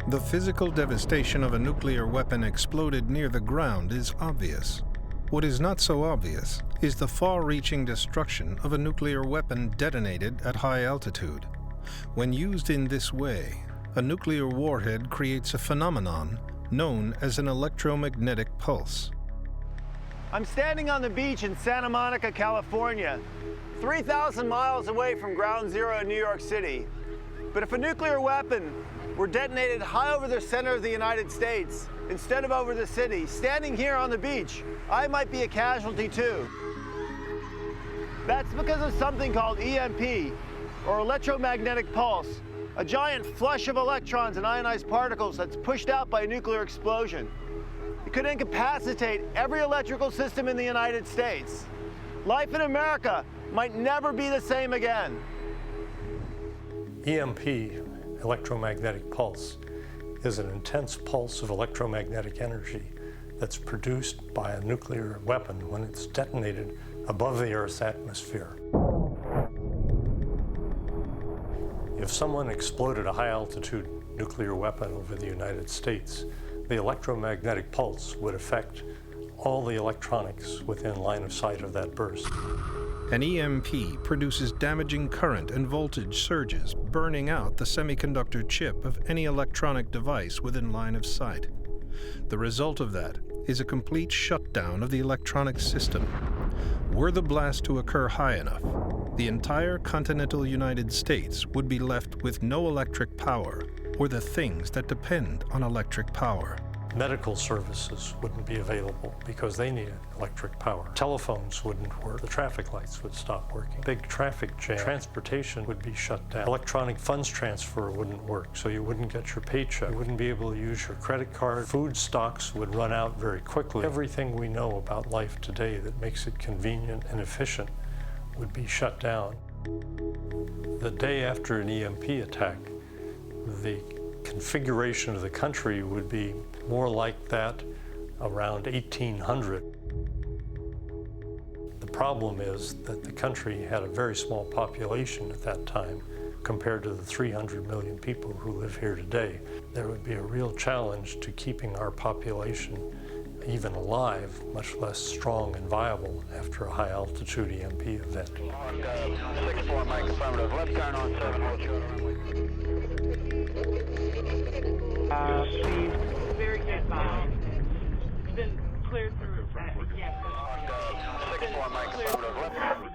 The physical devastation of a nuclear weapon exploded near the ground is obvious. What is not so obvious is the far-reaching destruction of a nuclear weapon detonated at high altitude. When used in this way, a nuclear warhead creates a phenomenon known as an electromagnetic pulse. I'm standing on the beach in Santa Monica, California, 3,000 miles away from Ground Zero in New York City. But if a nuclear weapon were detonated high over the center of the United States, instead of over the city, standing here on the beach, I might be a casualty too. That's because of something called EMP, or electromagnetic pulse, a giant flush of electrons and ionized particles that's pushed out by a nuclear explosion. It could incapacitate every electrical system in the United States. Life in America might never be the same again. EMP, electromagnetic pulse, is an intense pulse of electromagnetic energy that's produced by a nuclear weapon when it's detonated above the Earth's atmosphere. If someone exploded a high-altitude nuclear weapon over the United States, the electromagnetic pulse would affect all the electronics within line of sight of that burst. An EMP produces damaging current and voltage surges, burning out the semiconductor chip of any electronic device within line of sight. The result of that is a complete shutdown of the electronic system. Were the blast to occur high enough, the entire continental United States would be left with no electric power or the things that depend on electric power. Medical services wouldn't be available because they needed electric power. Telephones wouldn't work. The traffic lights would stop working. Big traffic jam. Transportation would be shut down. Electronic funds transfer wouldn't work, so you wouldn't get your paycheck. You wouldn't be able to use your credit card. Food stocks would run out very quickly. Everything we know about life today that makes it convenient and efficient would be shut down. The day after an EMP attack, the configuration of the country would be more like that around 1800. The problem is that the country had a very small population at that time compared to the 300 million people who live here today. There would be a real challenge to keeping our population even alive, much less strong and viable after a high-altitude EMP event. 6-4, Mike, affirmative. Left turn on 7. Speed. Very good, Bob. Been cleared through. Yes. 6-4, Mike, affirmative. Left.